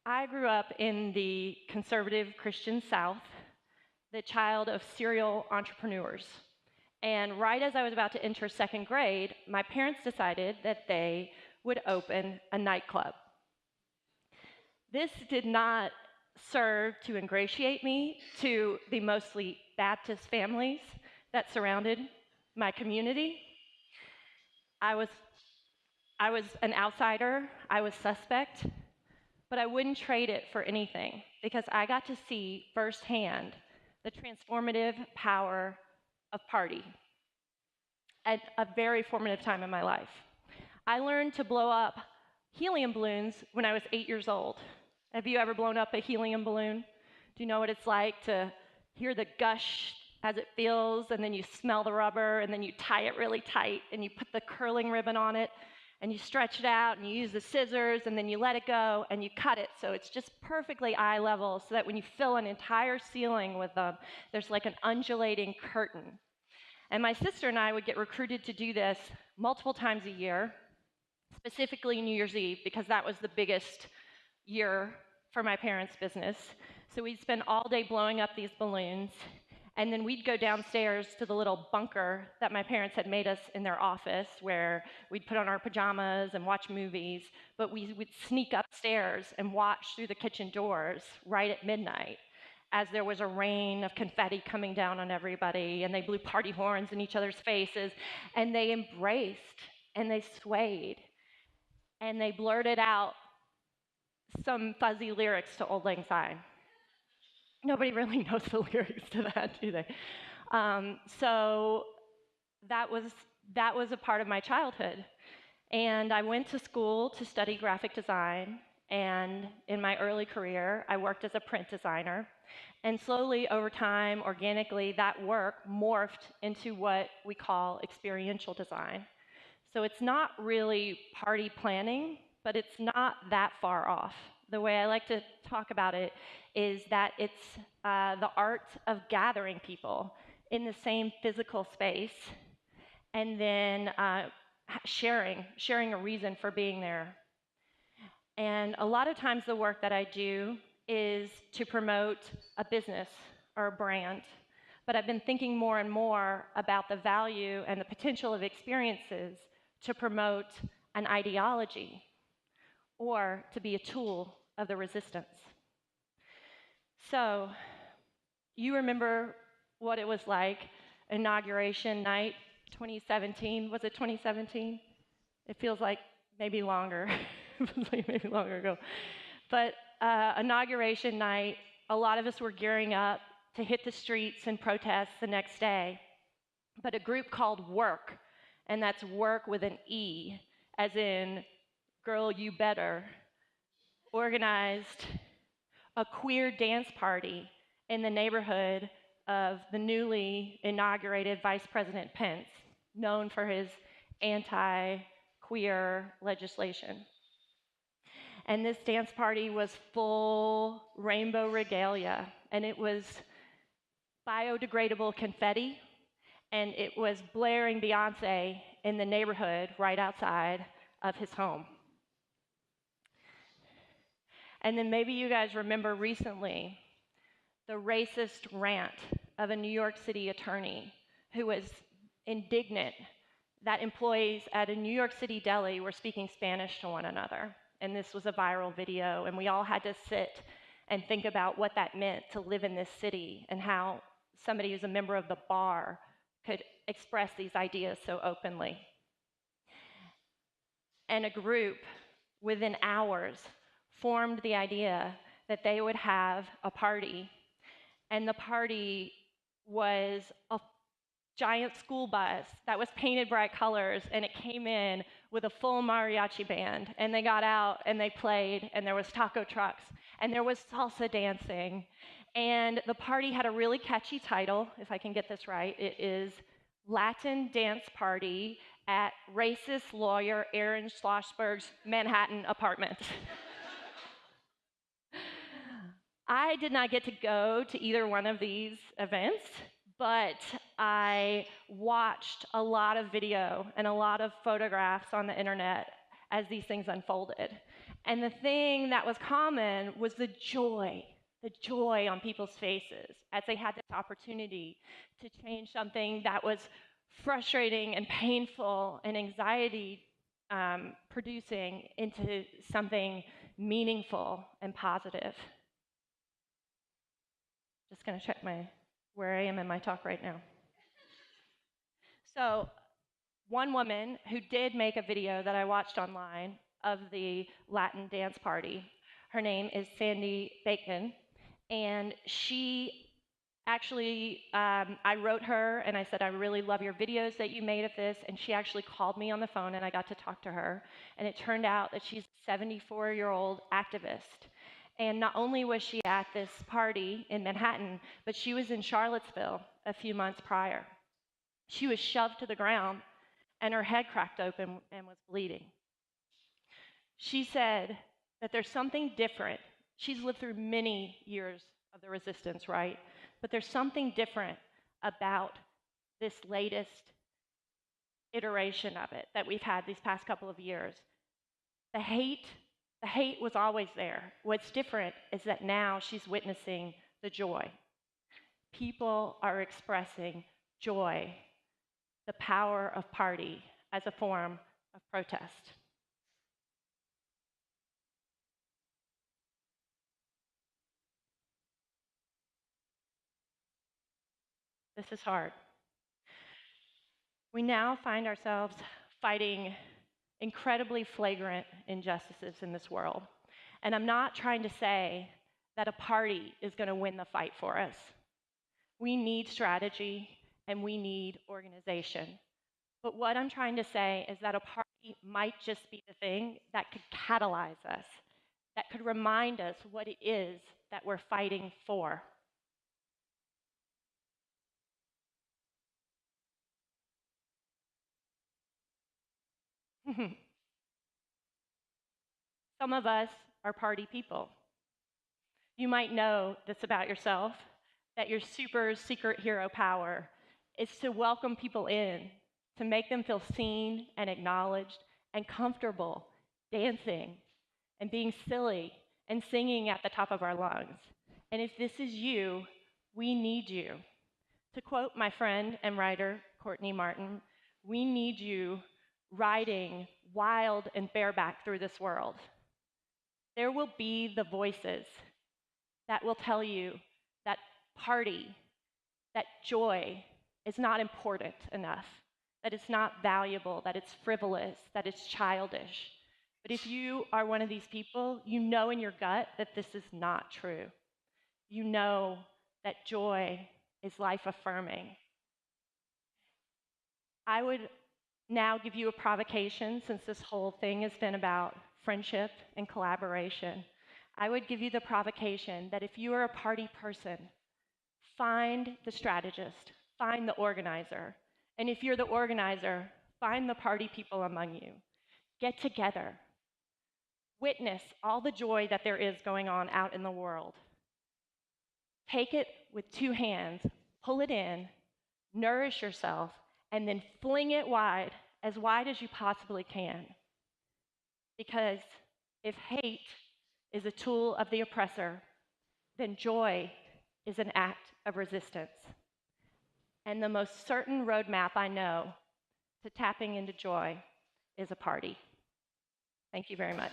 I grew up in the conservative Christian South, the child of serial entrepreneurs. And right as I was about to enter second grade, my parents decided that they would open a nightclub. This did not serve to ingratiate me to the mostly Baptist families that surrounded my community. I was, I was an outsider, I was suspect, but I wouldn't trade it for anything because I got to see firsthand the transformative power of party at a very formative time in my life. I learned to blow up helium balloons when I was 8 years old. Have you ever blown up a helium balloon? Do you know what it's like to hear the gush as it feels, and then you smell the rubber, and then you tie it really tight, and you put the curling ribbon on it, and you stretch it out, and you use the scissors, and then you let it go, and you cut it so it's just perfectly eye level, so that when you fill an entire ceiling with them, there's like an undulating curtain. And my sister and I would get recruited to do this multiple times a year, specifically New Year's Eve, because that was the biggest year for my parents' business. So we'd spend all day blowing up these balloons, and then we'd go downstairs to the little bunker that my parents had made us in their office, where we'd put on our pajamas and watch movies, but we would sneak upstairs and watch through the kitchen doors right at midnight as there was a rain of confetti coming down on everybody, and they blew party horns in each other's faces, and they embraced, and they swayed, and they blurted out some fuzzy lyrics to Auld Lang Syne. Nobody really knows the lyrics to that, do they? So that was a part of my childhood. And I went to school to study graphic design. And in my early career, I worked as a print designer. And slowly, over time, organically, that work morphed into what we call experiential design. So it's not really party planning, but it's not that far off. The way I like to talk about it is that it's the art of gathering people in the same physical space, and then sharing a reason for being there. And a lot of times the work that I do is to promote a business or a brand. But I've been thinking more and more about the value and the potential of experiences to promote an ideology or to be a tool of the resistance. So, you remember what it was like, inauguration night, 2017. Was it 2017? It feels like maybe longer. It feels like maybe longer ago. But inauguration night, a lot of us were gearing up to hit the streets and protest the next day. But a group called Work, and that's work with an E, as in girl, you better, organized a queer dance party in the neighborhood of the newly inaugurated Vice President Pence, known for his anti-queer legislation. And this dance party was full rainbow regalia, and it was biodegradable confetti, and it was blaring Beyonce in the neighborhood right outside of his home. And then maybe you guys remember recently the racist rant of a New York City attorney who was indignant that employees at a New York City deli were speaking Spanish to one another. And this was a viral video, and we all had to sit and think about what that meant to live in this city and how somebody who's a member of the bar could express these ideas so openly. And a group, within hours, formed the idea that they would have a party, and the party was a giant school bus that was painted bright colors, and it came in with a full mariachi band, and they got out and they played, and there was taco trucks, and there was salsa dancing, and the party had a really catchy title, if I can get this right. It is Latin Dance Party at Racist Lawyer Aaron Schlossberg's Manhattan apartment. I did not get to go to either one of these events, but I watched a lot of video and a lot of photographs on the internet as these things unfolded. And the thing that was common was the joy on people's faces as they had this opportunity to change something that was frustrating and painful and anxiety producing into something meaningful and positive. Just going to check where I am in my talk right now. So, one woman who did make a video that I watched online of the Latin dance party, her name is Sandy Bacon, and she actually, I wrote her and I said, I really love your videos that you made of this, and she actually called me on the phone and I got to talk to her, and it turned out that she's a 74-year-old activist. And not only was she at this party in Manhattan, but she was in Charlottesville a few months prior. She was shoved to the ground and her head cracked open and was bleeding. She said that there's something different. She's lived through many years of the resistance, right? But there's something different about this latest iteration of it that we've had these past couple of years. The hate was always there. What's different is that now she's witnessing the joy. People are expressing joy, the power of party as a form of protest. This is hard. We now find ourselves fighting incredibly flagrant injustices in this world. And I'm not trying to say that a party is going to win the fight for us. We need strategy and we need organization. But what I'm trying to say is that a party might just be the thing that could catalyze us, that could remind us what it is that we're fighting for. Some of us are party people. You might know this about yourself, that your super secret hero power is to welcome people in, to make them feel seen and acknowledged and comfortable dancing and being silly and singing at the top of our lungs. And if this is you, we need you. To quote my friend and writer, Courtney Martin, we need you riding wild and bareback through this world. There will be the voices that will tell you that party, that joy is not important enough, that it's not valuable, that it's frivolous, that it's childish. But if you are one of these people, you know in your gut that this is not true. You know that joy is life affirming. I would now give you a provocation, since this whole thing has been about friendship and collaboration. I would give you the provocation that if you are a party person, find the strategist, find the organizer. And if you're the organizer, find the party people among you. Get together. Witness all the joy that there is going on out in the world. Take it with two hands, pull it in, nourish yourself, and then fling it wide as you possibly can. Because if hate is a tool of the oppressor, then joy is an act of resistance. And the most certain roadmap I know to tapping into joy is a party. Thank you very much.